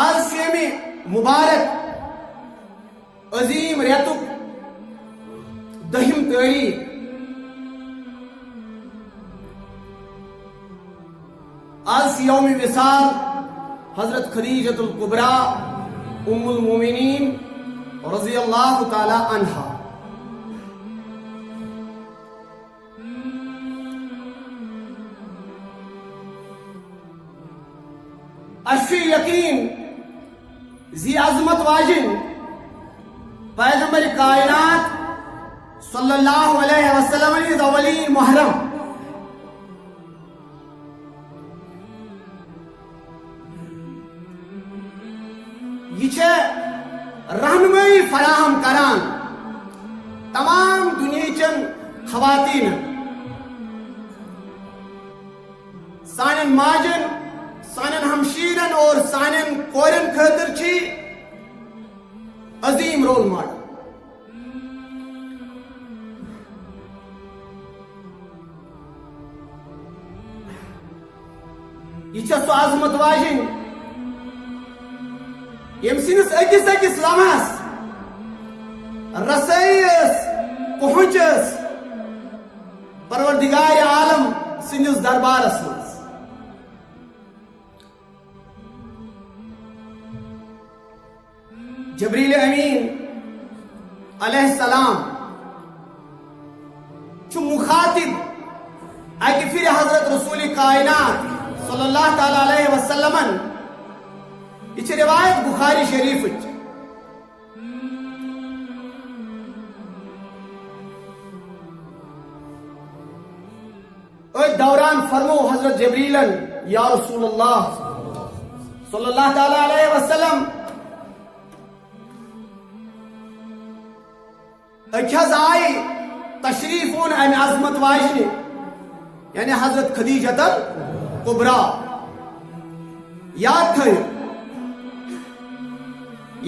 آز شیمی مبارک عظیم ریتک دہم تاریخ آز یوم وصال حضرت خدیجۃ الکبریٰ ام المومنین رضی اللہ تعالی عنہا. اشی یقین زی عظمت واجن پیغمبر کائنات صلی اللہ علیہ وسلم اولین محرم یہ رہنمائی فراہم کران تمام دنیا چن خواتین سانن ماجن سانن ہمشیرن اور سانن کورن خاطر چھی عظیم رول ماڈل. یہ سو عظمت واجن یم سنس اکس اکس لمحس رسائیس پہنچس پروردگار عالم سندس دربارس مز. جبریل امین علیہ السلام چھ مخاطب اکہ پھر حضرت رسول کائنات صلی اللہ تعالی علیہ وسلم. یہ روایت بخاری شریف دوران فرمو حضرت جبریلن یا رسول اللہ صلی اللہ تعالی علیہ وسلم اکھز آئی تشریف اون ام عظمت واجنی یعنی حضرت خدیجۃ الکبریٰ. یاد تھو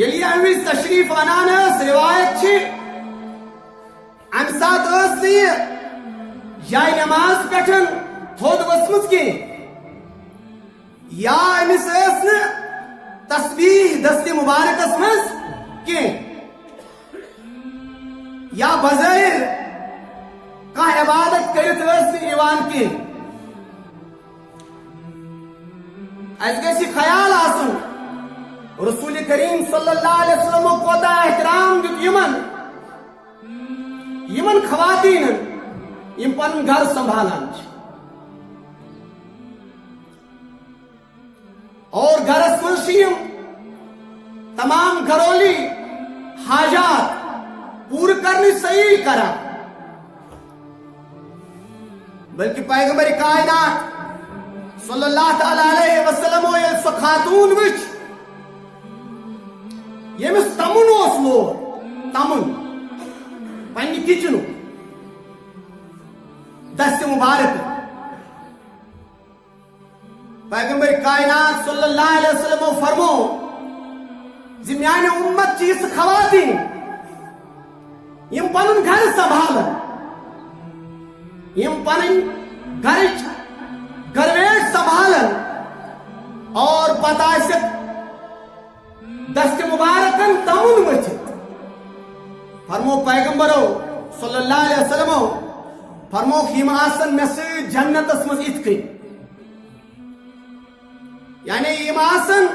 یلی امیز تشریف انان روایت چھ ام سات یہ یا نماز پٹھن تھود وسمت کی یا امس تسبیح دست مبارکس مز کی یا بظاہر کھانا عبادت کرت ایوان کی. اس گژھِ خیال آسن رسول کریم صلی اللہ علیہ وسلم کوتا احترام دیت یمن خواتین یم پن گھر سنبھالان اور گھرس مز تمام گھرولی حاجات پور کرنے صحیح کرا. بلکہ پیغمبر کائنات صلی اللہ تعالی علیہ وسلم سو خاتون وچ یمس تمن اس لوگ تمن پنہ کچن دست مبارک پیغمبر کائنات صلی اللہ علیہ وسلم فرمو میانہ امت چیز خواتین یم پنن گھر سنبھالن یم پنن گھرچ گرویش سنبھالن اور پتہ دست مبارکن تمن مچت. فرمو پیغمبرو صلی اللہ علیہ وسلم فرمو یم آسن مے سۭتۍ جنتس مز ات کن یعنی یم آسن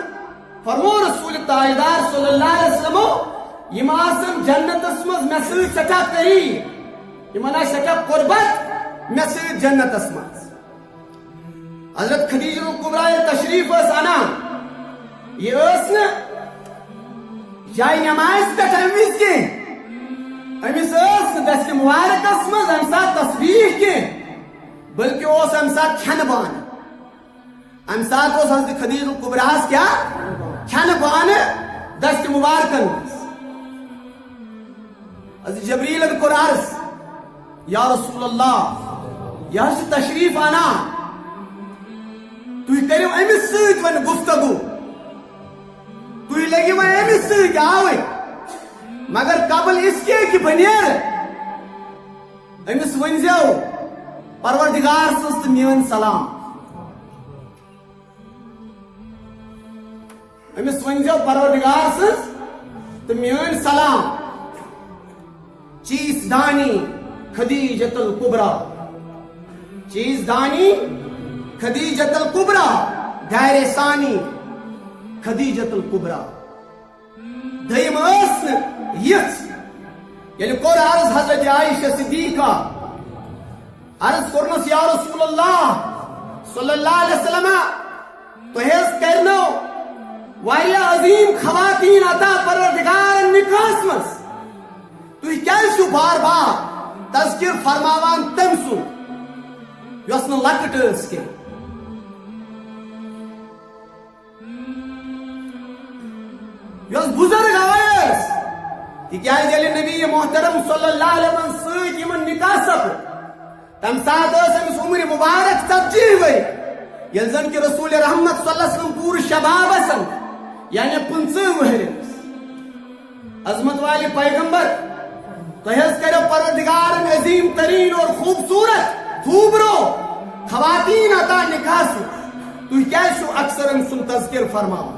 فرمو رسول تاجدار صلی اللہ علیہ وسلم یم آسن جنتس مز مے سۭتۍ سٹھا قریب یمن آسہِ سٹھا قربت مے سۭتۍ جنتس مز. حضرت خدیجۃ الکبریٰ تشریف انان یہ جائے نماز پہ امس کی امس دست مبارکس مز ام سات تصویر کی بلکہ اس ام سات کھن بان ام سات حضرت خدیجۃ الکبریٰ کیا کھن بان دست مبارکن مز. حضرت جبریل کور عرض یا رسول اللہ یہ تشریف انا تھی کرو امس ست ون گفتگو تھی لگو ون امس ست آوے مگر قبل اس کے کہ بنیر امس ونزو پروردگار سنس تو میون سلام امس ونزو پروردگار سز تو میون سلام چیز دانی خدیجۃ الکبریٰ چیز دانی خدیجۃ الکبریٰ دائر ثانی خدیجۃ الکبریٰ دیم اس یت یعنی کور عرض حضرت عائشہ صدیقہ عرض کرنس یا رسول اللہ صلی اللہ علیہ وسلم تو حیث کرنو واریہ عظیم خواتین عطا پروردگار نکاس مس تو کیا شو بار بار تذکر فرماوان تم سن یس نہ لکٹ اس کے یس بزرگ آئیس تکیاز یلی نبی محترم صلی اللہ علیہ وسلم سۭتۍ یمن نکاح سپد تم سات امس عمر مبارک 40 ؤری یل زن کہ رسول رحمت صلی اللہ علیہ وسلم پور شباب اسن یعنی 50 ؤہر عظمت والے پیغمبر تہذ کرو پروردگار عظیم ترین اور خوبصورت خوبرو خواتین عطا نکاح سے تو کیا شو اکثر ام سن تذکر فرماؤ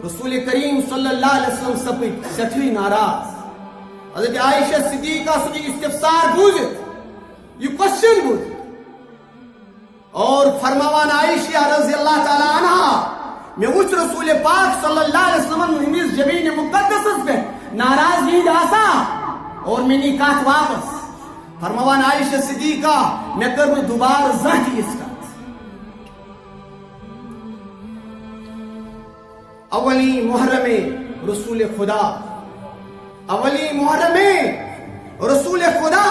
رسول کریم صلی اللہ علیہ وسلم سپد سٹھی ناراض حضرت عائشہ صدیقہ سن استفسار بوزت یہ کوشچن بوزت اور فرماوان عائشہ رضی اللہ تعالی عنہ میں وچ رسول پاک صلی اللہ علیہ وسلم ہمیں جبین مقدس پہ ناراضگی داسا اور میں نکاح واپس فرماوان عائشہ صدیقہ میں کروں دوبارہ ذاتی اس کا اولی محرم رسول خدا اولی محرم رسول خدا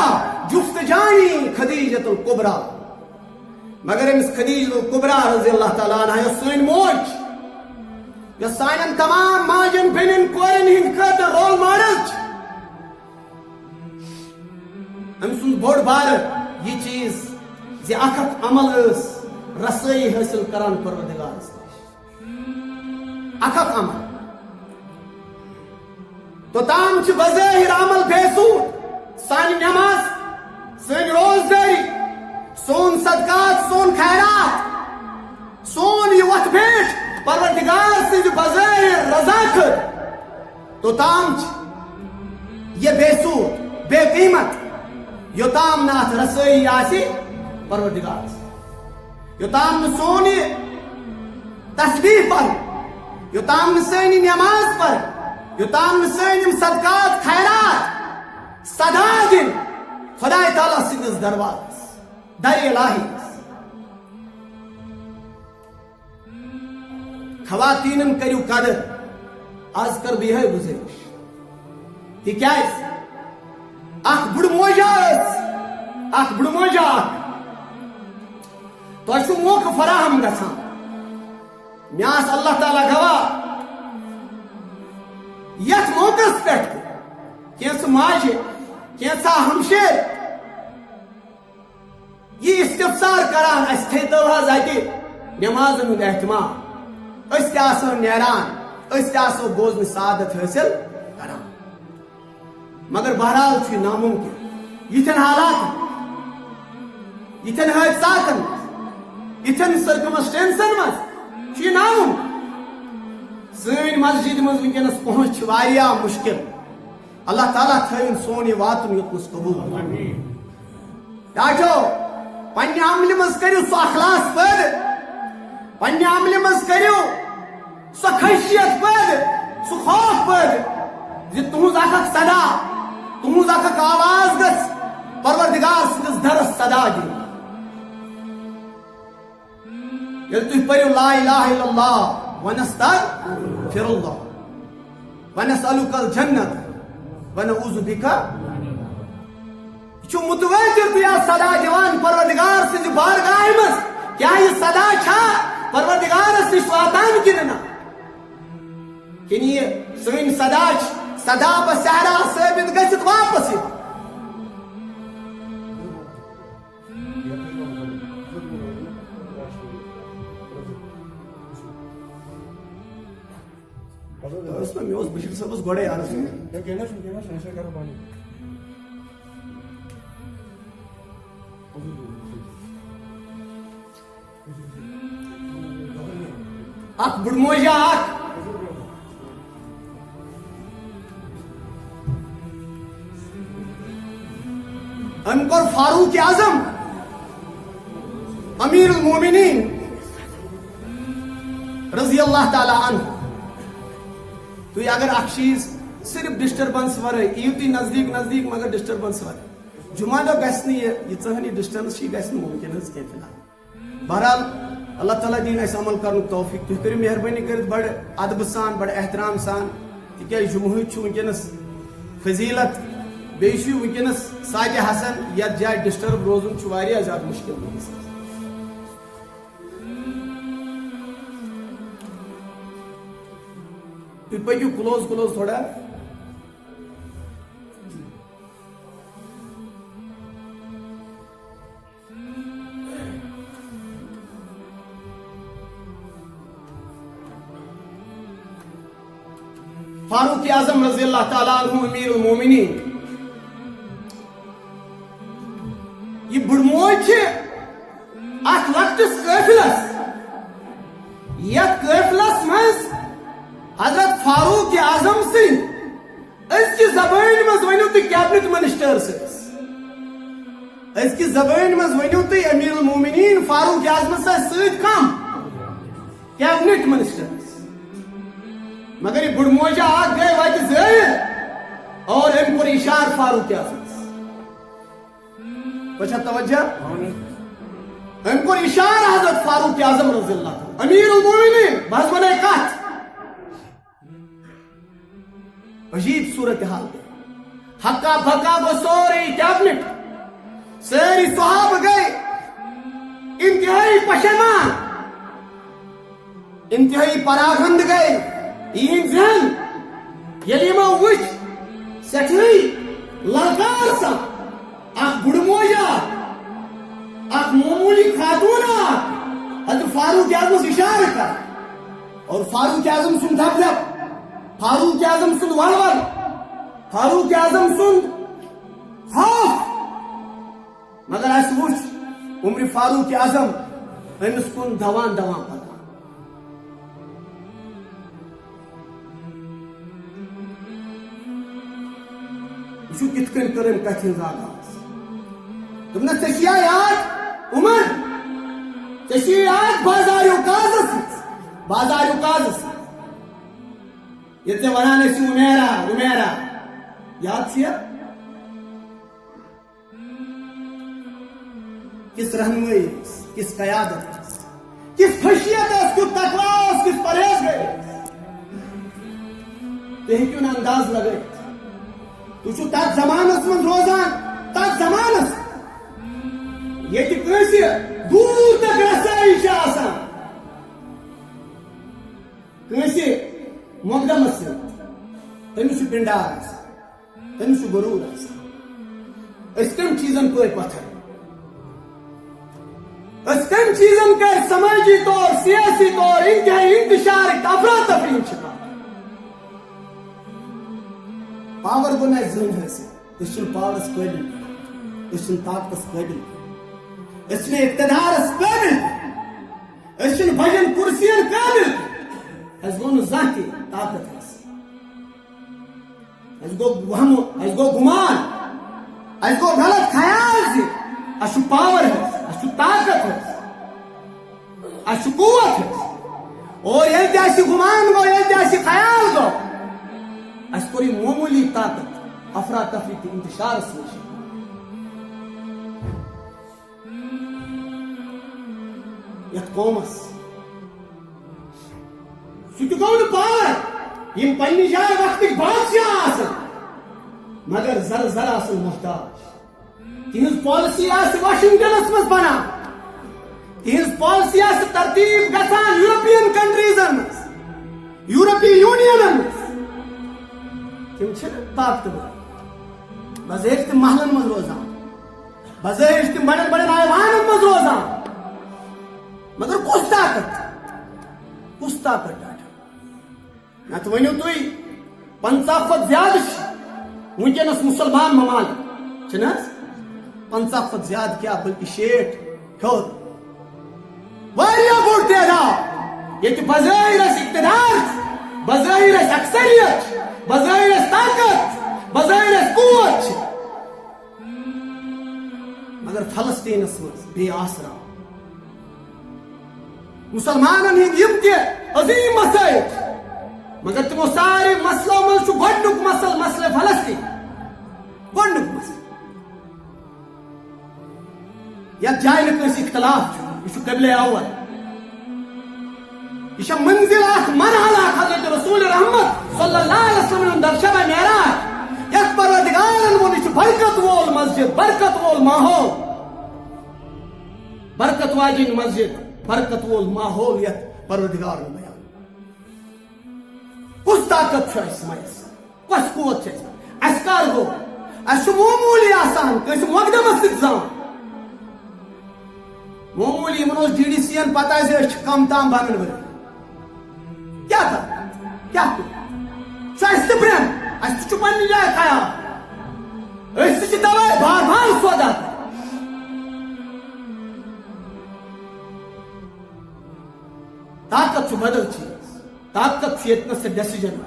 جفت جانی خدیجۃ الکبریٰ مگر امس خدیجۃ الکبریٰ رضی اللہ تعالیٰ عنہ یہ سن موج یہ سانن تمام ماجن بینن کورن ہند خاطر رول ماڈل ام سن بوڑ بار یہ چیز زی اخ عمل اس رسائی حاصل کران پروردگار اخ عمل تو تام چھ بظاہر عمل بیسود سانی نماز سانی روزداری سون صدقات سون خیرات سون یہ وقت بیٹھ پروردگار سے جو بظاہر رضا کر تو تام یہ بے سود بے قیمت یو تام نات رسائی آسی پروردگار سے یو تام سونی تسبیح پر یو تام سونی نماز پر یو تام سونی صدقات خیرات صدا دن خدا تعالیٰ سندس درواز در الہی خواتینن کریو قدر آج کر بھی ہے گزرش تکیاز اخ بڑ موجہ اخ بڑ موجہ تو اسو موقع فراہم گژھان میاس اللہ تعالیٰ گواہ یت موقع پہ کینس ماجہ کینسا ہمشیر یہ استفسار کران اس تھیتو حض اتہ نماز ہند اہتمام اس تہ نیران اس تہ بوزن سعادت حاصل کران مگر بہرحال چھ ناممکن یتھن حالات یتھن حادثات یتھن سرکمسٹینسن مز چھ ناممکن سن مسجد مز ونکس پہنچ واریاہ مشکل اللہ تعالیٰ تھوین سون یہ واتن یوتنس قبول ڈاٹو پنہ عمل مز کرو سو اخلاص پید پنہ عمل مز کرو سو خشیت پید سو خوف پید زِ تہذ اخ صدا تہذ اخ آواز گژھِ پروردگار سندس درس صدا دن یل تُہۍ پٔرِو لا الہ الا اللہ ونستغفر اللہ ونسألک الجنت ونعوذ بک یہ متواتر تو صدا دیوان پروردگار سز بارگاہ مز کیا یہ صدا چھا پروردگار نش واتان کنہ کن یہ سن صدا بسہرا ثابت گھت واپس بشیر صاحب گوڑے اخ بڑموجا اخ ام کور فاروق اعظم امیر المومنین رضی اللہ تعالی عنہ تو اگر اخ چیز صرف ڈسٹربنس ورائے ایو تی نزدیک نزدیک مگر ڈسٹربنس ورائے جمعہ دہ گھس یہ ژہنی ڈسٹنس گھس ممکن حظ کی فی الحال بہرحال اللہ تعالیٰ دین اس عمل کرن توفیق تھی کرو مہربانی کرت بڑ ادب سان بڑ احترام سان تکیاز جمہوری ونکس فضیلت بیس ونکس ساج حسن یت جائے ڈسٹرب روزن زیادہ مشکل تھی پکو کلوز کلوز تھوڑا فاروق اعظم رضی اللہ تعالیٰ عنہ امیر المومنین یہ بڑموج ات لکٹس قافلس یت قافلس مز حضرت فاروق اعظم سن اس کی زبان مز ونیو تھی کیبنٹ منسٹرس اس کی زبان مز ونیو تھی امیر المومنین فاروق اعظم ست کم کیبنٹ منسٹرس مگر یہ بڑموجا آگ گئے وائد زیر اور ام پر اشار فاروق اعظم بچہ توجہ ام پر اشار حضرت فاروق اعظم رضی اللہ عنہ امیر المومنین بس بنے کات عجیب صورتحال حقا بھکا وہ سوری کیبنٹ ساری صحابہ گئے انتہائی پشیمان انتہائی پراغند گئے این زن یلیما وچ سٹھائی للکار سا اخ بڑموجا اخ معمولی خاتونہ حضرت فاروق اعظم اشارہ کر اور فاروق اعظم سن دھپ دھپ فاروق اعظم سن ولول فاروق اعظم سن خوف مگر اس وچ عمر فاروق اعظم امس کن دوان دوان پکان وچو کت کن کرن کتھ ہنز آغاز دمنا ژےٚ یاد عمر ژےٚ یاد بازاریو کازس یہ ونان امیرا امیرا یاد چیا کس رہنمائی کس قیادت کس خشیت اس کو تقوی کس پرہیز گئے تھی کیوں نہ انداز لگے تو تک زمانس من روزان تک زمانس یہ کنسی دور تک رسائی آسان کنسی مقدمس سے تمس پنڈار تمس غرور اس کم چیزن پہ پتھر اس کم چیزن کے سماجی طور سیاسی طور انتہائی انتشار افراتفری چھپا پاور گونا زن ہے اس پاورس قابل اس طاقتس قابل اس اقتدارس قابل اس بجن کرسین قابل اس گو ذاتی طاقت اس گو وہم اس گو گمان اس گو غلط خیال سے اس پاور ہے اس طاقت ہے اس قوت ہے اور یہ جیسی گمان گو یہ جیسی خیال گو اس کوئی معمولی طاقت افراتفری کی انتشار سے یت قومس سکون پاور یم پنی جائے وقت بادشاہ آسن مگر زر زر آسن محتاج تہذ پالیسی آس واشنگٹنس مز بنا تہذ پالیسی آس ترتیب گژھان یورپین کنٹریزن مز یورپی یونین مز تم طاقتور بظاہر تم محلن مز روزان بظاہر تم بڑے بڑے ایوانن مز روزان مگر کس طاقت نت ونیو تھی 50 کھت زیادہ ونکس مسلمان ممالک 50 کھت زیادہ کیا بلکہ 60 ہیور بڑ تعداد یہ بظاہر اقتدار بظاہر اکثریت بظاہر طاقت بظاہر قوت مگر فلسطینس مز بے آسرا مسلمانن ہند عظیم مسائل مگر تمو سارے مسلو مز گۄڈنیُک مسئلہ فلسطین گۄڈنیُک مسئلہ یتھ جائے نہ کٲنٛسہِ اختلاف یہ قبلہ اول یہ منزل مرحلہ حضرت رسول رحمت صلی اللہ علیہ وسلم در شب معراج یتھ پروردگارن وون یہ برکت وول مسجد برکت وول ماحول برکت واجن مسجد برکت وول ماحول یتھ پروردگارن بیان کس طاقت اس میسر کس قوت اس کر گو اس معمولی آسان کس مقدمس سان معمولی من ڈی ڈی سی این پتہ کم تام بنن ور کیا تھا کیا سہ برہم اس پنہ جائے خیال اس دوائی بار بار سودا طاقت بدل چیز طاقت یتنس سے ڈیسیجن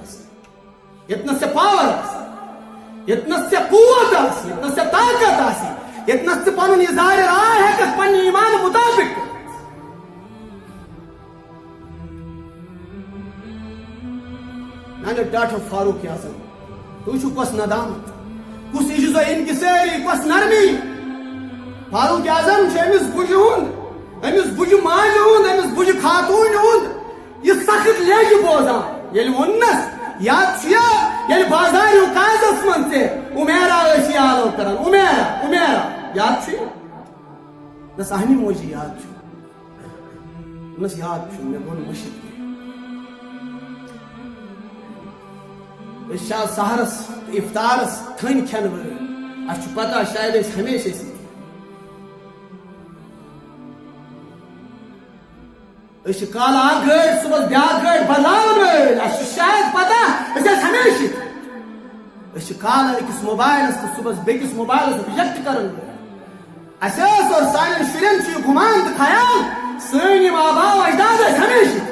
یتنس سے پاور یتنس سے قوت یتنس سے طاقت یتنس سے پن اظہار رائے ہے کہ پن ایمان مطابق میانے ڈاکٹر فاروق اعظم تو کس ندامت کس عجز و انکساری کس نرمی فاروق اعظم امس بجہ ہند امس بجہ ماجہ ہند امس بجہ خاتون ہند یہ سخت لیجہ بوزان یل ونس یاد یل بازار کازس من سے امیرا آلو کران امیرا یاد نس اہنی موجی یاد نس یاد مے گون مشد شاہ سہرس افطارس تھن کھین ور اس پتہ شاید اس ہمیشہ اس کال اکھ گاڑی صبح بیاکھ گاڑی بدلاون اس شاید پتہ اس ہمیشہ اس کال اکس موبائلس تو صبح بیکس موبائلس ریجیکٹ کرن اس اور سانن شرین چھ گمان خیال سن آبا و اجداد ہمیشہ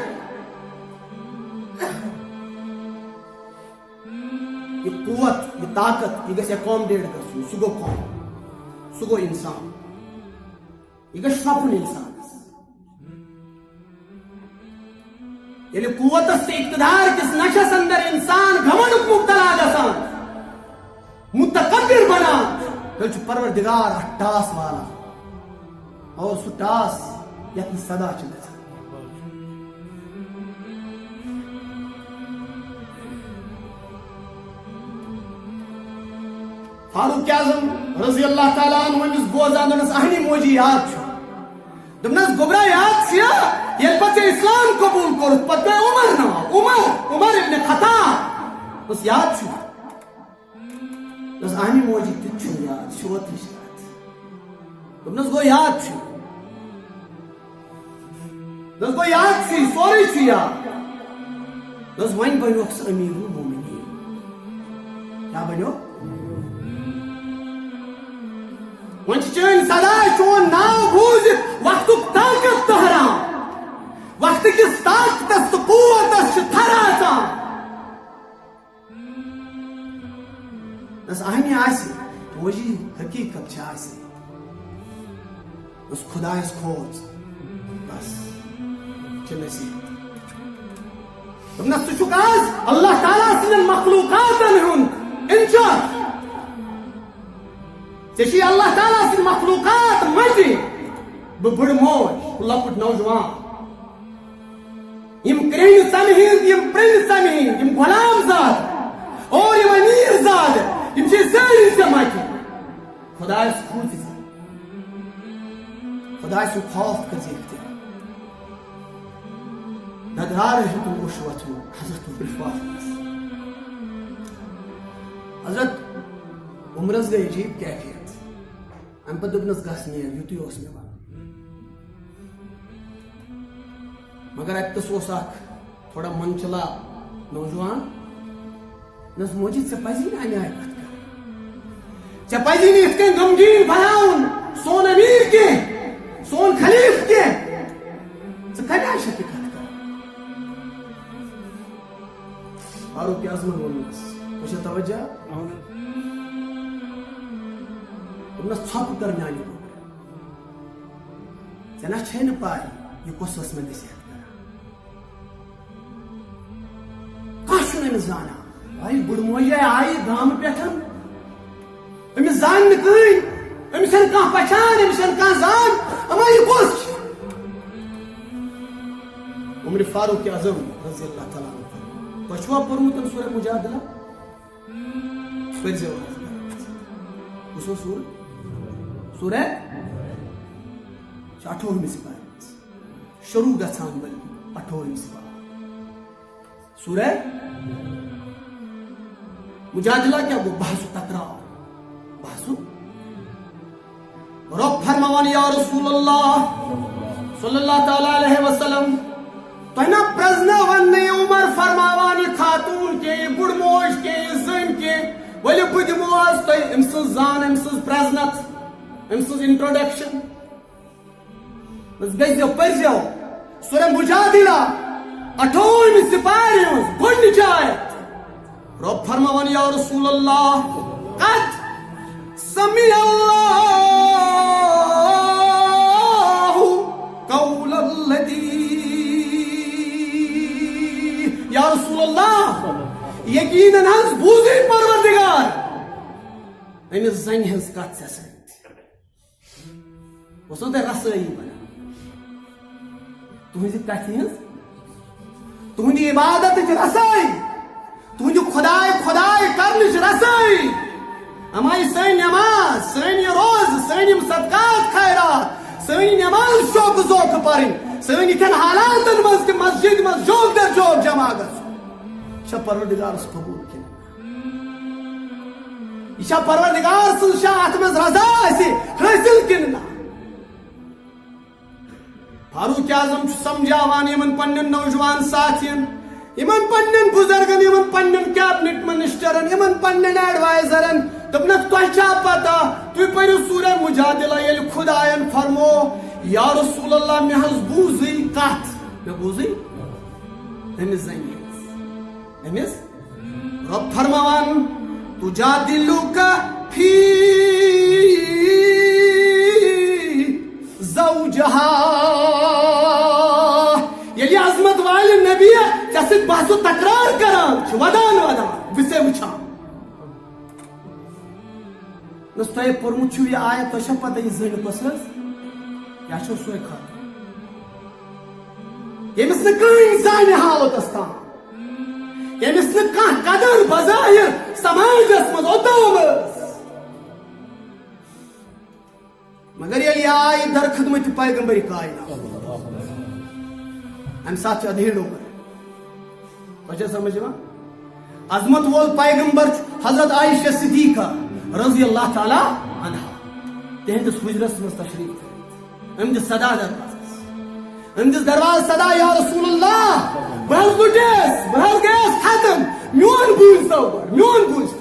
یہ قوت یہ طاقت یہ گھس اکامڈیٹ گھن سہ گو قوم سہ گو انسان یہ گھس سپن انسان یعنی قوت سے اقتدار کس نشس اندر انسان گھمنڈ مبتلا گسان متکبر بنان تیل پروردگار ٹاس والا اور سہ ٹاس یتھ صدا چھ گژھان فاروق اعظم رضی اللہ تعالیٰ عنہ امس بوزان دنس اہنی موجی یاد دنس گبرا یاد یل پتہ اسلام قبول کور پتہ عمر نا عمر ابن خطاب بس یاد دنس اہنی موجی تچھ یاد شوت یاد دنس گو یاد دنس گو یاد سوری چھ یاد دنس ون بنو امیر المومنین کیا بنو ون چین صدا چون ناو بوز وقت طاقت تہران وقت کس طاقت قوت تھرا بس اہنی موجی حقیقت اس خدا کھوج بس نصیحت اللہ تعالیٰ سن مخلوقات انچارج ژےٚ اللہ تعالیٰ سن مخلوقات مجھے بڑ موج لۄکُٹ نوجوان یم کرہنہِ ژمہِ ہٕنٛدۍ یم پرٛنہِ ژمہِ ہٕنٛدۍ یم غلام زاد اور یم امیر زاد یم چھِ سٲری ژےٚ مجہِ خۄدایس کھوٗژِ ژٕ خۄداے سُنٛد خوف کٔرۍ زِ اختیار ندار ہیوٚتُن رُشوت حضرت الفاظ حضرت عمرس گئی عجیب کیفیت ام پتہ دس گھس نیل یُتُے اوس مےٚ ونُن مگر اتس اوس اکھ تھوڑا منچلا نوجوان دس موجی ژےٚ پزی نہٕ امہِ آیہِ کتھ کرٕنۍ ژےٚ پزی نہٕ یِتھ کٔنۍ غمگیٖن بناوُن سون امیر کینٛہہ سون خلیف کینٛہہ ژٕ کمہِ آیہِ چھکھ یہِ کتھ کران فاروق اعظم ونس وش توجہ تمس ثپ کر میانہ ژےٚ چھے نہٕ پاے یہ کۄس ٲس مےٚ نصیحت کران کانٛہہ چھُنہٕ أمِس زانان آیہِ بُڈٕ موجے آیہِ گامہٕ پٮ۪ٹھ أمِس زانہِ نہٕ کٕہٕنۍ أمِس چھَنہٕ کانٛہہ پہچان أمِس چھَنہٕ کانٛہہ زان اما یہِ کُس چھُ عمر فاروق اعظم رضی اللہ تعالیٰ عنہ تۄہہِ چھُوا پوٚرمُت سورہ مجادلہ پٔرۍزیو حظ کُس اوس سورہ سورہ 28 سپارہ شروع گژھان بلکہ 28 سپارہ سورہ مجادلہ کیا گو بحث و تکرار بحث رب فرماوان یا رسول اللہ صلی اللہ تعالیٰ علیہ وسلم تو نا پرزنا ون عمر فرماوان یہ خاتون کے یہ بڑ موج کے یہ زن کے ولی بد موز تو امسز زان امسز پرزنت امسز انٹروڈکشن بس گزیو پرزیو سورہ مجادلہ 28 سپارہ گۄڈنِچ آیت رب فرماوان یا رسول اللہ قد سمع اللہ قول الذی یا رسول اللہ یقیناً حظ بوزی پروردگار امس زنہِ ہنٛز کتھ ژےٚ سۭتۍ اوسو تۄہہِ رسٲیی بنان تُہنٛزِ کتھِ ہنٛز تُہنٛدِ عبادتٕچ رسٲیی تُہنٛدِ خۄداے کرنٕچ رسٲیی اما یہِ سٲنۍ نٮ۪ماز سٲنۍ یہِ روزٕ سٲنۍ یِم صدقات خیرات سٲنۍ نٮ۪ماز شوقہٕ ذوقہٕ پرٕنۍ سٲنۍ یِتھٮ۪ن حالاتن منٛز تہِ مسجد منٛز جوک در جوک جمع گژھُن یہِ چھا پروردگارس قبوٗل کِنہٕ یہِ چھا پروردگار سٕنٛز چھا اتھ منٛز رضا اسہِ حٲصِل کِنہٕ نہ فاروق اعظم چھُ سمجھاوان یِمن پننٮ۪ن نوجوان ساتھین یِمن پننٮ۪ن بُزرگن یِمن پننٮ۪ن کیبنٹ منسٹرن یِمن پننٮ۪ن ایڈوائزرن دوٚپنکھ تۄہہِ چھا پتہ تُہۍ پٔرِو سورہ مجادلہ ییٚلہِ خۄداین فرمو یا رسول اللہ مےٚ حظ بوٗزٕے کتھ مےٚ بوٗزٕے أمِس زنہِ ہٕنٛز أمِس رب فرماوان تُجادِلُکَ فی زوجہا ییٚلہِ عظمت والہِ نبی ژےٚ سۭتۍ بحث و تکرار کران چھُ ودان وٕژے وٕچھان نس تۄہہِ پوٚرمُت چھُو یہِ آیت تۄہہِ چھا پتہ یہِ زٔنۍ کۄس ٲس کیا چھو سوے خاتون ییٚمِس نہٕ کٕہٕنۍ زانہِ حالتس تام ییٚمِس نہٕ کانٛہہ قدر بظاہر سماجس منٛز اوٚتام ٲس مگر ییٚلہِ یہِ آیہِ در خدمت پیغمبر کائنات امہِ ساتہٕ چھُ ادھیڑ عمر تۄہہِ چھا سمجھ یِوان عظمت وول پیغمبر چھُ حضرت عائشہ صدیقہ رضی اللہ تعالیٰ عنہا تہنٛدِس حجرس منٛز تشریف أم دِژ صدا دروازس أم دِژ دروازٕ صدا یا رسول اللہ بہٕ حظ لُٹیس بہٕ حظ گٔیس ختم میون بوٗزتو میون بوٗزتو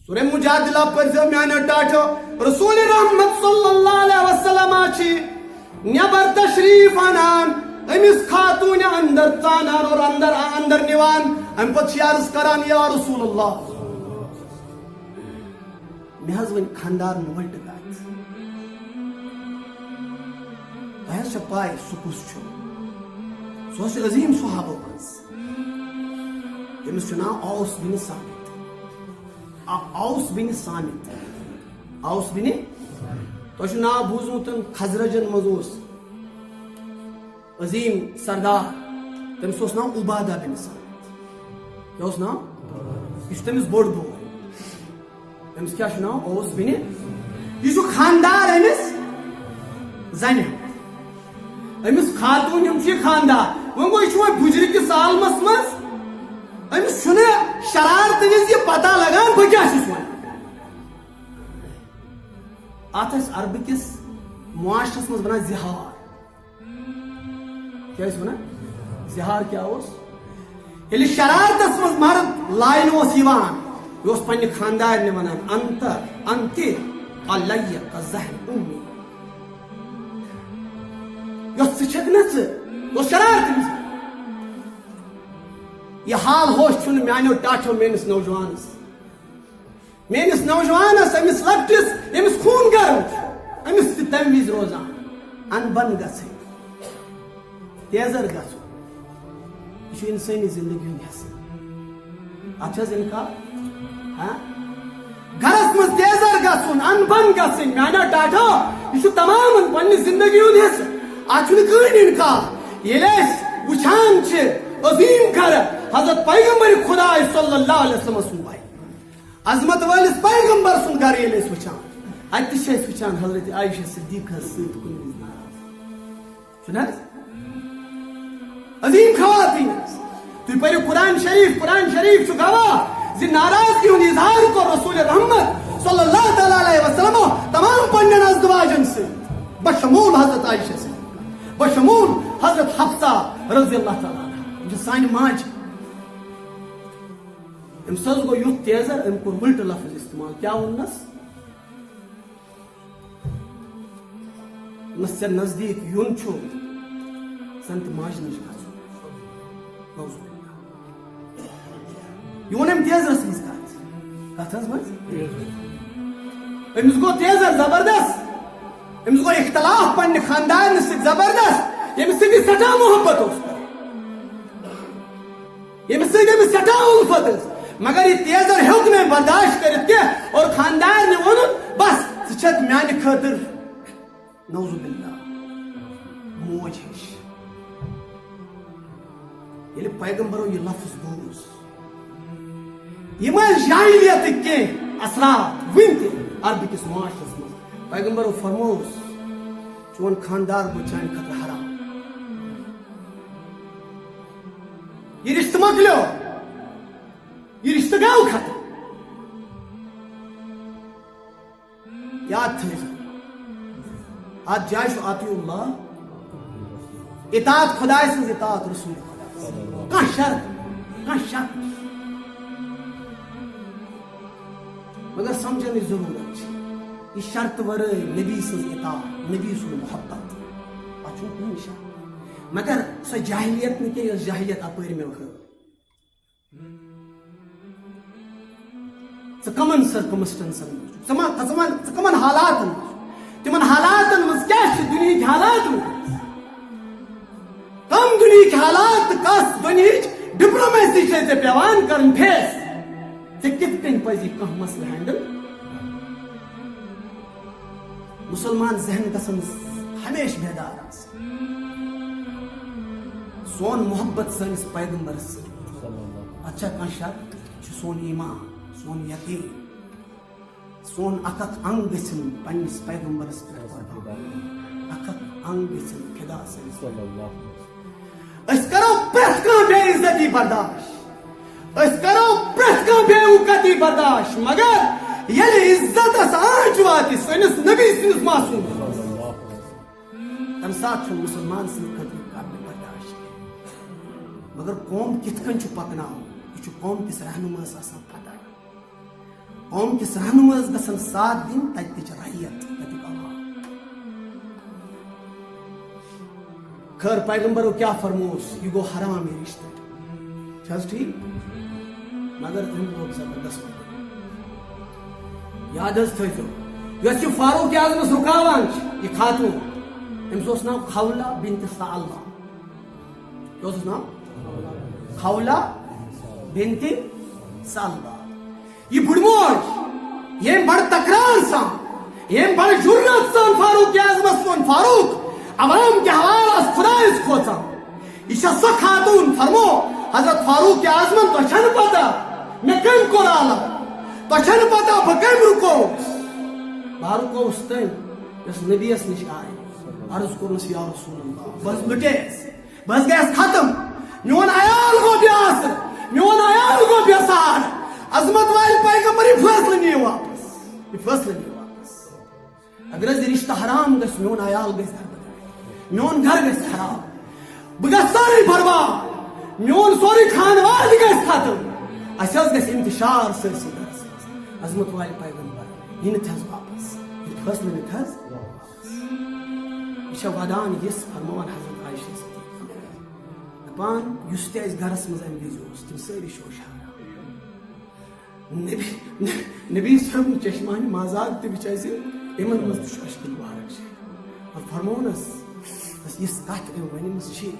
سورہ مجادلہ پٔرۍزیو میانیو ٹاٹھیو رسول رحمت صلی اللہ علیہ وسلم چھِ نیبر تشریف انان أمِس خاتوٗنہِ اندر ژانان اور اندر نِوان امہِ پتہٕ چھِ عرض کران یا رسول اللہ مےٚ حظ ؤنۍ خانٛدارن وٕلٹہٕ کتھ تۄہہِ حظ چھا پاے سُہ کُس چھُ سُہ اوس عظیٖم صحابو منٛز تٔمِس چھُ ناو اوس بِن صامت اوس بِن صامت اوس بِن تۄہہِ چھُ ناو بوٗزمُت خزرجن منٛز اوس عظیٖم سردار تٔمِس اوس ناو عبادہ بِن صامت کیٛاہ اوس ناو یہِ چھُ تٔمِس بوٚڑ بوے أمِس کیٛاہ چھُ ناو اوس بِن یہِ چھُ خاندار أمِس زنہِ أمِس خاتوٗن ہُنٛد چھُ یہِ خاندار وۄنۍ گوٚو یہِ چھُ وۄنۍ بُجرِ کِس عالمس منٛز أمِس چھُنہٕ شرارتہٕ وِزِ یہِ پتہ لگان بہٕ کیٛاہ چھُس وۄنۍ اتھ ٲسۍ عربہٕ کِس معاشرس منٛز ونان زِہار کیٛاہ ٲسۍ ونان زِہار کیٛاہ اوس ییٚلہِ شرارتس منٛز مرد لاینہٕ اوس یِوان یہِ اوس پننہِ خاندارنہِ ونان انتہِ علیہ کظہر امی یۄس ژٕ چھکھ نہ ژٕ یہِ اوس شرارتہٕ وِزِ یہ حال ہوش چھن میانو ٹاٹھو میانس نوجوانس امس لکٹس امس خون گرم امس تم وز روزان ان بن گھن تیزر گھن یہ انسانی زندگی ہند حصہ اتھ انکار گھرس مز تیزر گھن ان بن گھن میانو ٹاٹھو یہ تمام پنہ زندگی ہند حصہ اتھ کہین انکار یل وچان عظیم گھر حضرت پیغمبر خدا صلی اللہ علیہ وسلم سن بھائی عظمت والس پیغمبر سن گھر یل وچان ات وچان حضرت عائشہ صدیقہ ست کن ناراض عظیم خواتین تھی پڑھو قرآن شریف گواہ زی ناراضگی ہند اظہار کو رسول رحمت صلی اللہ علیہ وسلم تمام پنن ازدواجن سے بشمول حضرت عائشہ سے بشمول حضرت حفصہ رضی اللہ تعالیٰ جو سان ماج امس گو یوت تیزر ام کور الٹ لفظ استعمال کیا ونس نس نزدیک یون چھو سنت ماج نش یہ تیزرس مز کت امس گو تیزر زبردست امس گو اختلاف پنہ خاندان ست زبردست یمس سی سٹھا محبت یمس سی سٹھا الفت مگر یہ تیزر ہیوک نا برداشت کرت کی اور خاندان نے ون بس ثت میانہ خاطر نعوذ باللہ موج ہش یل پیغمبرو یہ لفظ بوز یہ جاہلیت کی اثرات ون تہ عرب کس معاشرس مز پیغمبرو فرموس چون خاندار گو چان خطر حرام یہ رشتہ مکلو یہ رشتہ گو ختم یاد تھو ات جائے اطیع اللہ اطاعت خدا سن اطاعت رسول خدا کان شرط مگر سمجھنے ضرورت یہ شرط ورائے نبی سن اطاعت نبی سن محبت اتھ کہین شرط مگر سو جاہلیت نہ کہ جاہلیت اپر میں کمن سرکمسٹنسن کمن حالات تمن حالات مز کیا دنیا حالات کم دنیا حالات کس دنیا ڈپلومیسی پیوان کرن فیس کت کن پزی کم مسئلہ ہینڈل مسلمان ذہن گژھن ہمیشہ بیدار سون محبت سنس پیغمبرس اچھا کان شرط سون ایمان سون یقین سون اک انگ گژھن پنس پیغمبرس پہ اک انگ گژھن فدا سنس اس کرو پرت کان بے عزتی برداشت اس کرو پرت کان بے وقتی برداشت مگر یل عزت اس آنچ واتی سنس نبی سنس معصوم تم ساتھ مسلمان سن خطر قابل برداشت مگر قوم کت کن پکنا یہ قوم کس رہنماس آسان پتہ قوم کس رہنماس گژھن ساتھ دن تتچ رعیت تتک عوام خیر پیغمبرو کیا فرموس یہ گو حرام یہ رشتہ چھس ٹھیک مگر تم لوگ زبردست یاد تھو یس فاروق اعظمس رکاوان یہ خاتون امس نام خولہ بنت ثعلبہ کیا نام خولہ بنت ثعلبہ یہ بڑ موج یہ بڑ تکرار سان یہ بڑ جرت سان فاروق اعظمس ون فاروق عوام کے حوالہ خدا اس کھوچان یہ سو خاتون فرمو حضرت فاروق اعظمن تو چھن پتہ میں کم کور عالم تو چھن پتہ بہ کم رکو رکوس تم یس نبیس نش آئے عرض کورنس یا رسول اللہ بس لٹیس بس گیس ختم میون عیال گو بیاسر میون عیال گو بیسار عظمت وائل پیغمبر یہ فیصلہ نہیں واپس اگر یہ رشتہ حرام گس میون عیال گس میون گھر گس خراب بہ گس ساری برباد میون سوری خاندان گس ختم اس گس انتشار سرسی گھرس عظمت وائل پیغمبر یہ نتھس واپس یہ فیصلہ نتھس واپس یہ ودان یس فرمان حضرت عائشہ صدیقہ دپان یُس تہِ اَسہِ گرس منٛز اَمہِ وِزِ اوس تِم سٲری شوشان نبی صٲب چشمان مازاد تہِ وٕچھ اَسہِ یِمن منٛز تہِ چھُ اشکل مبارک چھِ اور فرمونس یِژھ کتھ أمۍ ؤنمٕژ چھِ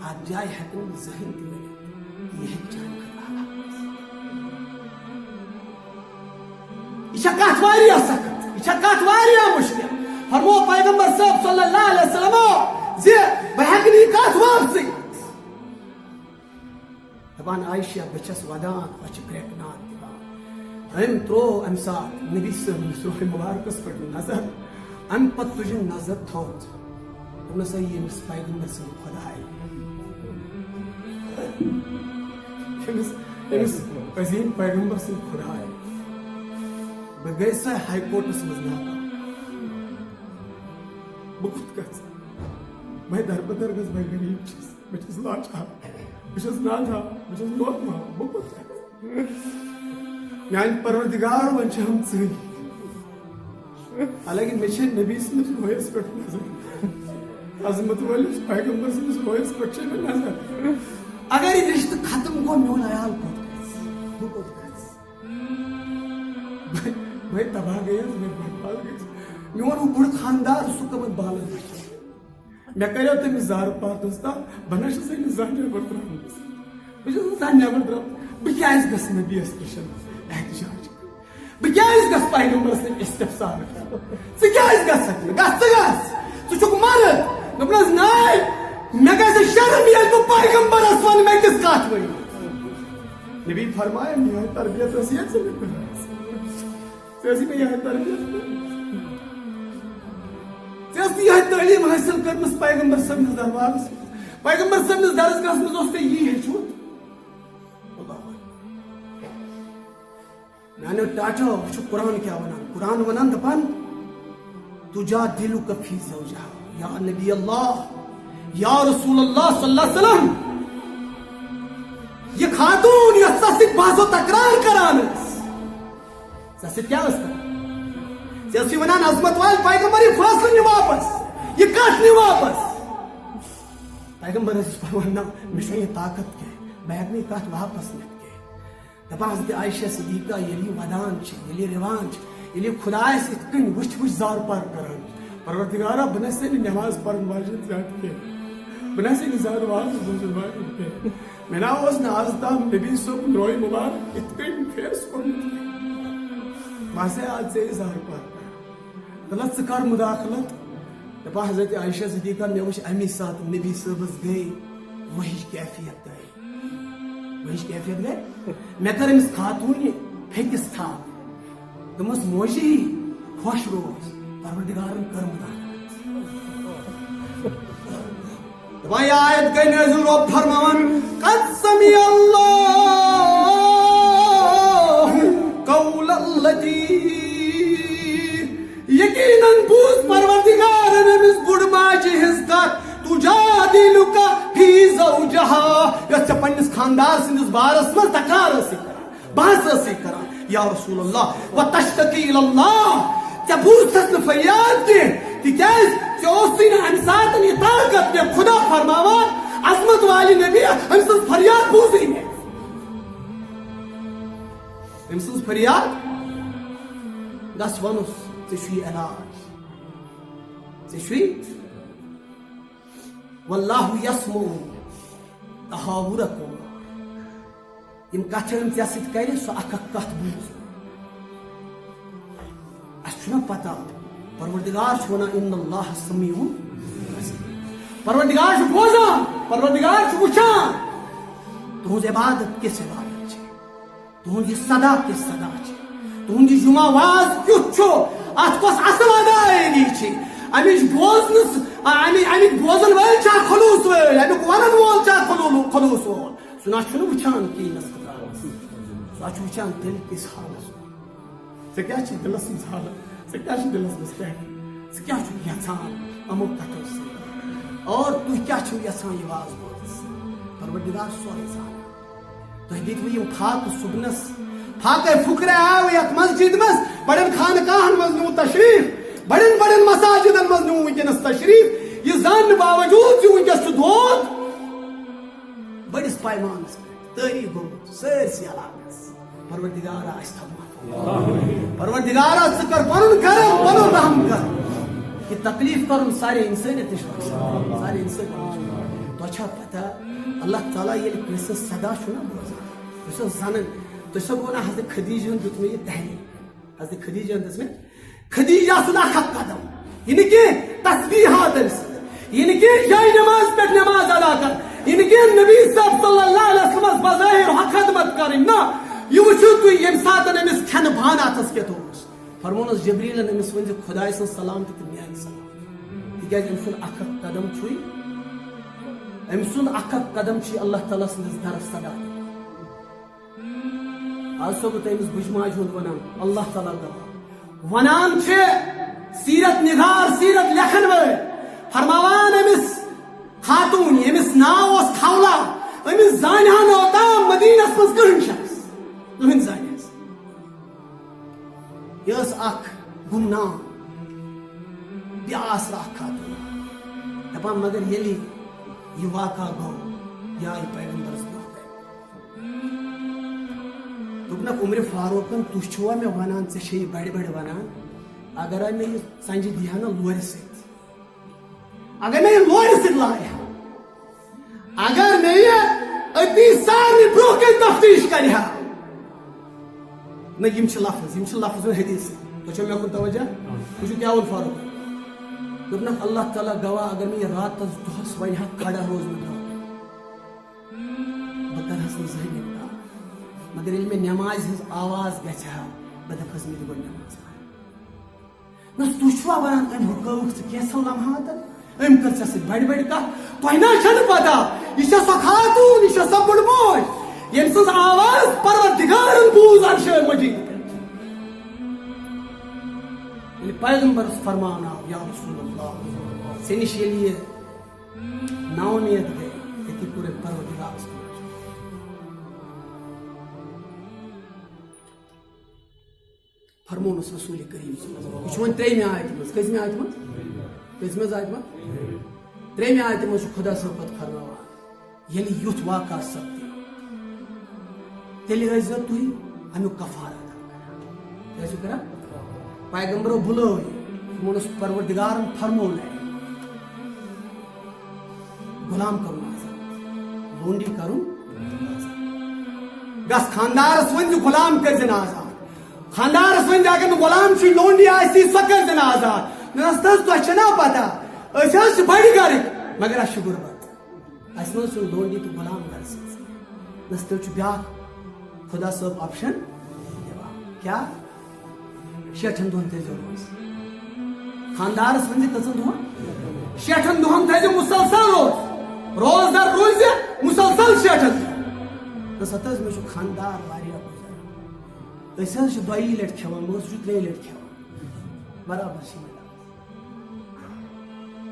اتھ جایہِ ہٮ۪کن نہٕ زٕہٕنۍ تہِ ؤنِتھ یہِ ہیٚکہِ چانہِ خٲطرٕ یہِ چھےٚ کتھ واریاہ سخت یہِ چھےٚ کتھ واریاہ مُشکل فرمو پیغمبر صٲب صلی اللہ علیہ وسلم زِ بہٕ ہٮ۪کہٕ نہٕ یہِ کتھ واپسٕے دپان عائشہ بہٕ چھس ودان بہٕ چھِ گرٛٮ۪کناد دِوان أمۍ تروو امہِ ساتہٕ نبی صٲبنِس روح مُبارکس پٮ۪ٹھ نظر امہِ پتہٕ تُجِن نظر تھوٚد دوٚپنس ییٚمِس پیغمبر سٕنٛدِ خۄداے ییٚمِس عظیٖم پیغمبر سٕنٛدِ خۄداے بہٕ گٔے سا ہاے کورٹس منٛز ناکام بہٕ کوٚت گژھٕ بہٕ دربدر گژھٕ بہٕ غریٖب چھُس بہٕ چھُس لاچار بہٕ چھُس نادار بہٕ چھُس لوٹمار بہٕ کوٚت گژھٕ میانہِ پروردگار وۄنۍ چھِ ہم ژٕے حالانکہِ مےٚ چھِ نبی سٕنٛدِس رویس پٮ۪ٹھ نظر عظمت وٲلِس پیغمبر سٕنٛدِس رویس پٮ۪ٹھ چھِ مےٚ نظر اگر یہِ رشتہٕ ختم گوٚو میون عیال کوٚت گژھِ بہٕ کوٚت گژھٕ بہٕ تباہ گٔیس بہٕ برباد گٔیس میون ہُہ بوٚڑ خاندار سُہ کٔمن بالن بچہِ مےٚ کریو تٔمِس زارٕ پاتس تام بہٕ نہ چھُس أمِس زانٛہہ نٮ۪بر درٛامٕژ بہٕ چھُس نہٕ زانٛہہ نٮ۪بر درٛامٕژ بہٕ کیازِ گژھٕ نبیس نِش احتجاج بہٕ کیازِ گژھٕ پیغمبرس نِش استفسار ژٕ کیازِ گژھکھ نہٕ گژھ ژٕ گژھ ژٕ چھُکھ مرد دوٚپنس ناے مےٚ گژھِ شرم ییٚلہِ بہٕ پیغمبرس ونہٕ مےٚ کِژھ کتھ ؤنۍ نبی فرمایا میٲنۍ تربیت ٲس یہِ ژٕ مےٚ ژےٚ ٲسی مےٚ یِہے تربیت ژےٚ ٲسۍ یِہے تعلیٖم حٲصِل کٔرمٕژ پیغمبر صٲبنِس دربارس منٛز پیغمبر صٲبنِس درسگاہس منٛز اوس ژےٚ یی ہیٚچھمُت میانیو ٹاٹو وٕچھو قرآن کیٛاہ ونان قرآن ونان دپان تجادلک فی زوجہا یا نبی اللہ یا رسول اللہ صلی اللہ علیہ وسلم یہ خاتون یۄس ژےٚ سۭتۍ بحث و تکرار کران ٲس ژےٚ سۭتۍ کیٛاہ ٲس کران ژےٚ ٲسٕے ونان عظمت وٲلۍ پیغمبر یہِ فٲصلہٕ نہِ واپس یہِ کتھ نہِ واپس پیغمبر ٲسِس فرماوان نہ مےٚ چھُنہٕ یہِ طاقت کینٛہہ بہٕ ہٮ۪کہٕ نہٕ یہِ کتھ واپس نِتھ دپان حضرت عائشہ صدیقہ ییٚلہِ یہِ ودان چھِ ییٚلہِ یہِ رِوان چھِ ییٚلہِ یہِ خۄدایس یِتھ کٔنۍ وٕچھ زار پار کران پروردگارا بہٕ نسے نہٕ نٮ۪ماز پرن واجٮ۪ن زیادٕ کینٛہہ بہٕ نسے نہٕ زیادٕ واز بوزن واجٮ۪ن کینٛہہ مےٚ نہ اوس نہٕ آز تام نبی صٲبُن روے مُبارک یِتھ کٔنۍ فیس کوٚرمُت کینٛہہ بہٕ ہسا آز ژےٚ زار پار کران غلط ژٕ کر مُداخلت دپان حضرت عائشہ صدیقہ مےٚ وٕچھ امی ساتہٕ نبی صٲبس گٔے وحِش کیفیت گٔے وحِش کیفیت گٔے مےٚ کٔر أمِس خاتوٗنہِ پھیٚکِس تھپھ دوٚپمس موجی خۄش روز پروردگارن کٔر مُداخلت دپان یہِ آیت گٔے نٲزِل رۄب فرماوان قد سمع اللہ قول التی یقیناً بوٗز پروردگارن أمِس بُڈٕ ماجہِ ہٕنٛز کتھ تجادلک فی زوجہا یۄس ژےٚ پننِس خاندار سٕنٛدِس بارس منٛز تکرار ٲسٕے کران بحث ٲسٕے کران یا رسول اللہ وتشتکی الی اللہ ژےٚ بوٗزتھس نہٕ فریاد کینٛہہ تِکیازِ ژےٚ اوسُے نہٕ امہِ ساتہٕ یہِ طاقت مےٚ خدا فرماوان عظمت والہِ نبی أمۍ سٕنٛز فریاد بوٗزٕے مےٚ أمۍ سٕنٛز فریاد گژھ ونُس ژےٚ چھُے علاج ژےٚ چھُے واللہ یسمع تحاورکم یِم کتھٕ ژےٚ سۭتۍ کرِ سۄ اکھ اکھ کتھ بوٗز اسہِ چھُنہ پتہ پروردگار چھُ ونان ان اللہ سمیع پروردگار چھُ بوزان پروردگار چھُ وٕچھان تُہنٛز عبادت کِژھ عبادت چھِ تُہنٛد یہِ صدا کِژھ صدا چھِ تُہنٛد یہِ جُمعہ واز کیُتھ چھُ اتھ کۄس اصل ادایگی چھِ امِچ بوزنس امیِکۍ بوزن وٲلۍ چھا خلوٗص وٲلۍ امیُک ونن وول چھا خلوٗص وول سُہ نہ چھُنہٕ وٕچھان کِہیٖنۍ سُہ چھُ وٕچھان دِل کِس حالس ژےٚ کیٛاہ چھِ دِلس منٛز حالت ژےٚ کیٛاہ چھِ دِلس منٛز کیٛاہ ژٕ کیٛاہ چھُکھ یژھان یِمو کتھو سۭتۍ اور تُہۍ کیٛاہ چھِو یژھان یہِ واز بوزنس پروردگار سورُے زانان تُہۍ دِتوٕ یِم فاقہٕ صُبنس فاقے پھُکرے آو یتھ مسجد منٛز بڑٮ۪ن خانقاہن منٛز نیوٗ تشریٖف بڑٮ۪ن بڑٮ۪ن مساجدن منٛز نیوٗ وٕنکیٚنس تشریٖف یہِ زاننہٕ باوجوٗد زِ وٕنکیٚس چھُ دود پیمان تاری گومت سرسی علاقس پروردگارا اس تھا پروردگارا ژٕ کر پنن کرم پنن رحم کر یہ تکلیف کرن سارے انسانیت سارے انسانیت تو چھا پتہ اللہ تعالیٰ یہ کس صدا چھنا بوزان تو زنن تو گونا حضرت خدیجہ دیت میں یہ تحریر حضرت خدیجہ دس میں خدیجہ سنا خط قدم یعنی کہ تسبیحات یعنی کہ جائے نماز پہ نماز ادا کر یعنی کہ نبی صاحب صلی اللہ علیہ وسلم بظاہر حق خدمت کریں نا یہ وچھو تو یم سات امس کھن باناتس کیا توس فرمونس جبریل امس ون خدائے سن سلام تو میان سلام تکیاز ام سن اخ قدم چھوئی ام سن اخ قدم چھ اللہ تعالیٰ سندس درس صدا آج سو تمس بجماج ہند ونان اللہ تعالیٰ گواہ ونان چھ سیرت نگار سیرت لکھن ول فرماوان امس خاتون امس ناو اس خولا امس زانہان اوتام مدینس مز کہن شخص کہن زانس یس اخ گمنام بیاس اخ خاتون دپان مگر یلی یہ واقعہ گو یا پیغمبر دوپنک عمر فاروقن تھی چھوا مے ونان ژے بڑ بڑ ونان اگر میں یہ سنجی دیا نا لور ست اگر میں یہ لور ست لایا اگر میں یہ اتی سارے برو کن تفتیش کریا نہ یم لفظ حدیث تو مے کن توجہ وچھو کیا وون فاروق دوپنک اللہ تعالیٰ گواہ اگر میں یہ رات دہس ون کھڑا روز میں بہ کرہس نہ زہنی مگر یل میں نماز ہز آواز گھا بہ دپس مے گو نماز نہ تھی چھوا ونان ام رکوک کینسن لمحات ام کر ژے سۭتۍ بڑ بڑ کتھ تۄہہِ نہ چھنہٕ پتہ یہ سۄ خاتون یہ سۄ بٔڑ موج ییٚمہِ سٕنٛز آواز پروردگارن بوٗز عرشِ مجیٖد پٮ۪ٹھ ییٚلہِ پیغمبرس فرمان آو یا رسول اللہ ژےٚ نِش ییٚلہِ یہِ ناومید گٔے أتی کوٚر أمۍ پروردگارس فرمونس رسول کریم صلی اللہ علیہ وسلم یہ ون ترٛیٚیمہِ آیتہِ منٛز کٔژمہِ آیتہِ منٛز کٔژمہِ آیتہِ منٛز ترٛیٚیمہِ آیتہِ منٛز چھُ خدا صٲب پتہٕ فرماوان ییٚلہِ یُتھ واقعہ سپدِ تیٚلہِ ٲسۍزیو تُہۍ امیُک کفارہ ادا کیٛاہ ٲسِو کران پیغمبرو بُلٲے فرمونس پروردگارن فرمون غلام کرُن آزاد لونڈی کرُن گژھ خاندارس ؤنۍ زِ غلام کٔرزِن آزاد خاندارس ون اگر غلام چھ لونڈی آسی سو کر دن آزاد نس تہ چھنا پتہ اس بڑ گرک مگر اس غربت اس مز لونڈی تو غلام گھر نس تیل بیا خدا صاحب آپشن کیا 60 دہن تھو روز خاندارس ون کتن دہن 60 دہن تھو مسلسل روز در روز مسلسل 60 نس مے خاندار واریاہ دۄیی لٹہِ کھٮ۪وان مگر سُہ چھُ ترٛیٚیہِ لٹہِ کھٮ۪وان برابر چھِ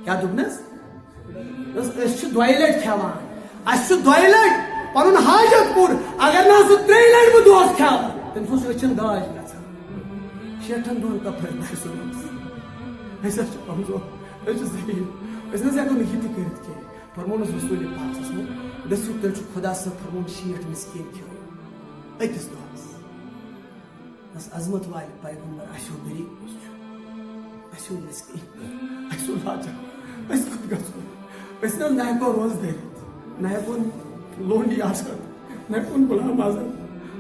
کیٛاہ دوٚپنس أسۍ چھِ دۄیہِ لٹہِ کھٮ۪وان اَسہِ چھُ دۄیہِ لٹہِ پنُن حاجت پوٗرٕ اگر نہٕ سُہ ترٛیٚیہِ لٹہِ بہٕ دۄہس کھٮ۪وان تٔمۍ سُنٛد أچھن گاش گژھان 60 دۄہن کپٲرۍ باسہِ أسۍ حظ چھِ کمزور أسۍ چھِ ضعیٖف أسۍ نہ حظ ہٮ۪کو نہٕ یہِ تہِ کٔرِتھ کینٛہہ فرمونس رسوٗلِ پاکَس منٛز گٔژھِو تیٚلہِ چھُ خدا صٲب فرمون 60 مسکیٖن کھٮ۪وان أکِس دۄہس بس عظمت والے پیغمبر اسو غریب اسو مسکین اسو لاچار اس کت گژھو اس نہ ہیکو روز دِتھ نہ ہیکو لونڈی آسان نہ ہیکو غلام آسان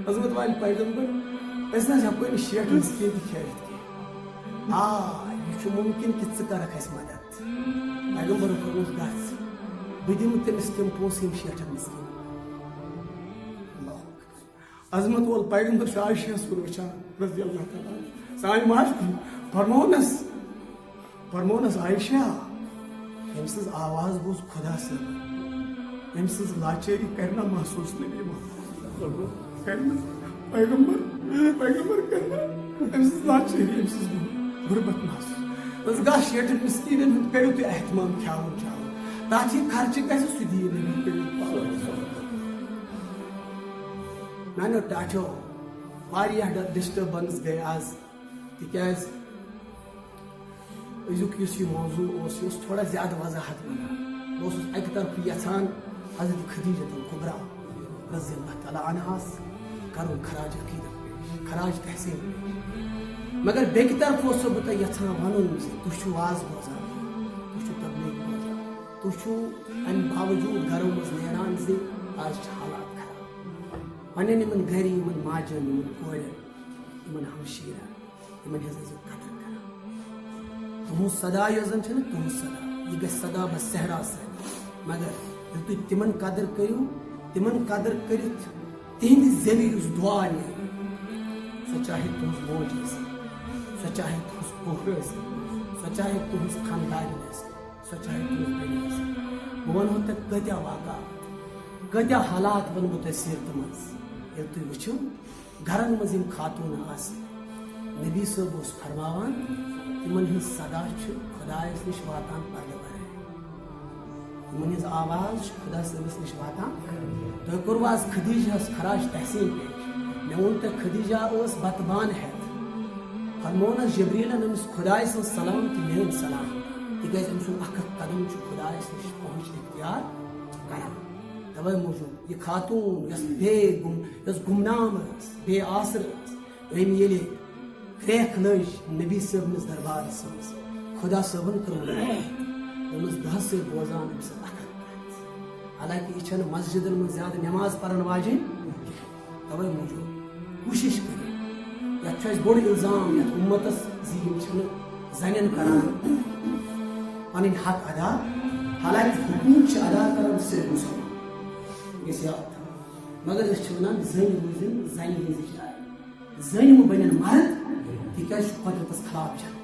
عظمت والے پیغمبر اس نہ ہیکو 60 مسکین تہِ کھیٚوِتھ کینٛہہ یہ چھُ ممکن کہ ژٕ کرکھ اسہِ مدد پیغمبر فرموس گژھ بہٕ دِمہٕ تٔمِس تِم پونٛسہٕ یِم 60 مسکین عظمت وول پیغمبر چھُ عائشہس کُن وٕچھان رضی اللہ تعالیٰ سانہِ ماجہِ کُن فرمونس عائشہ أمۍ سٕنٛز آواز بوٗز خدا صٲب أمۍ سٕنٛز لاچٲری کرِ نہ محسوٗس نبی محمد پیغمبر کرِ نہ أمۍ سٕنٛز لاچٲری أمۍ سٕنٛز غربت محسوٗس بس گژھ 60 مسکیٖنن ہُنٛد کٔرِو تُہۍ احتمام کھٮ۪وُن تتھ یہِ خرچہِ گژھِ سُہ دِیہِ نبی کریم میانو ٹاٹھو واریاہ ڈسٹربنس گئی آز تکیاز أزیُک یُس یہِ موضوع اوس تھوڑا زیادٕ وضاحت بنان بہٕ اوسُس اکہِ طرفہٕ یژھان حضرت خدیجہ الکبریٰ رضی اللہ تعالیٰ عنہ کرو خراج عقیدت خراج تحسین مگر بیک طرف سو بہ یژھان ون تھی واز بوزان تھی تبلیغ بوزان تھی امہ باوجود گھروں مز نیران زِ آج حالات خراب پنن ان گھر ان ماجن ان کورن ان ہمشیرن ان ہز قدر کران تہذ صدا یس زن تہذ صدا یہ گژھِ صدا بس صحرا سۭتۍ مگر ییٚلہِ تُہۍ تِمن قدر کٔرِو تِمن قدر کٔرِتھ تِہنٛدِ ذٔریعہٕ یُس دعا نیرِ سۄ چاہے تُہنٛز موج ٲسِن سۄ چاہے تُہنٛز کوٗر ٲسِن سۄ چاہے تُہنٛز خاندارِنۍ ٲسِن سۄ چاہے تُہنٛز بیٚنہِ ٲسِن بہٕ ونہو تۄہہِ کۭتیاہ واقعات کۭتیاہ حالات ونہٕ بہٕ تۄہہِ سیرتہِ منٛز ییٚلہِ تُہۍ وٕچھِو گرن منٛز یِم خاتوٗن آسہٕ نبی صٲب اوس فرماوان تِمن ہٕنٛز صدا چھِ خۄدایس نِش واتان پردٕ ورٲے تِمن ہٕنٛز آواز چھِ خۄدا صٲبس نِش واتان تۄہہِ کوٚروٕ آز خدیجاہس خراج تحسین پیش مےٚ ووٚن تۄہہِ خدیجہ ٲس بتہٕ بانہٕ ہٮ۪تھ فرمونس جبریٖلن أمِس خۄداے سٕنٛز سلام تہٕ میٲنۍ سلام تِکیٛازِ أمۍ سُنٛد اکھ اکھ قدم چھُ خۄدایس نِش پہنچ اختیار کران توے موٗجوٗب یہِ خاتوٗن یۄس گمنام ٲس بے آسر ٲس أمۍ ییٚلہِ کرٛیکھ لٔج نبی صٲبنِس دربارس منٛز خۄدا صٲبن کٔر دوٚپمس بہٕ حظ چھُس بوزان أمۍ سٕنٛز اکھ اکھ کتھ حالانکہِ یہِ چھنہٕ مسجدن منٛز زیادٕ نٮ۪ماز پرن واجیٚنۍ توے موٗجوٗب کوٗشش کٔرِو یتھ چھُ اسہِ بوٚڑ الزام یتھ اُمتس زِ یِم چھِنہٕ زنٮ۪ن کران پنٕنۍ حق ادا حالانکہِ حقوٗق چھِ ادا کران صرف مُسلمان گژھِ یاد تھاوُن مگر أسۍ چھِ ونان زٔنۍ روٗزِن زنہِ ہٕنٛزِ جایہِ زٔنۍ مہٕ بنن مرد تِکیٛازِ چھُ قۄدرتس خلاف چھان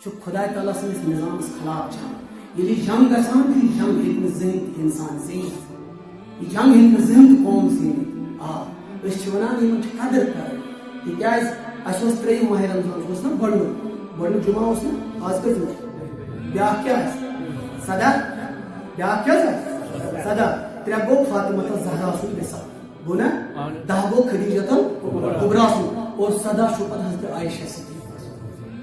چھُ خۄداے تعالیٰ سٕنٛدِس نظامس خلاف چھان ییٚلہِ یہِ جنگ گژھان تہٕ یہِ جنگ ہیٚکہِ نہٕ زٕہٕنۍ تہِ انسان زیٖنِتھ یہِ جنگ ہیٚکہِ نہٕ زٕہٕنۍ تہِ قوم زیٖنِتھ آ أسۍ چھِ ونان یِمن چھِ قدر کرٕنۍ تِکیٛازِ اَسہِ اوس ترٛیٚیِم ماہِ رمضان اوس نا گۄڈنیُک جُمعہ اوس نا آز کٔژ جُمعہ بیٛاکھ کیٛاہ آسہِ سدا بیٛاکھ کیٛاہ حظ آسہِ سدا 3 گوٚو فاطمہ زہرا سُنٛد وِصال گوٚو نا 10 گوٚو خدیجہ کُبرا سُنٛد اور 17 چھُ پتہٕ حضرت عایشہ صدیقہ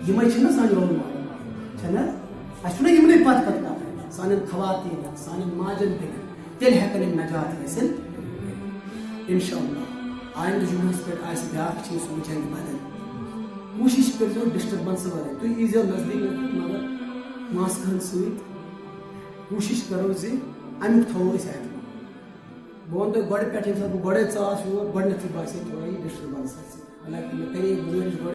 یِمے چھِنہ سانہِ رول ماڈل چھنا اَسہِ چھُنہ یِمنٕے پتہٕ پتہٕ کرٕنۍ سانٮ۪ن خواتیٖنن سانٮ۪ن ماجن بیٚنٮ۪ن تیٚلہِ ہٮ۪کن یِم نجات حٲصِل انشاء اللہ آیندٕ جُمعس پٮ۪ٹھ آسہِ بیٛاکھ چیٖز سُہ وٕچھن بدل کوٗشش کٔرۍزیو ڈسٹربنس ورٲے تُہۍ ییٖزیو نزدیٖک مگر ماسکہٕ ہن سۭتۍ کوٗشش کرو زِ امیُک تھاوو أسۍ احتِرام بہٕ ونہٕ تۄہہِ گۄڈٕ پٮ۪ٹھ ییٚمہِ ساتہٕ بہٕ گۄڈے ژاس یور گۄڈنیتھٕے باسے تھوڑا یہِ ڈسٹربنس حالانکہِ مےٚ کرے گُزٲرِش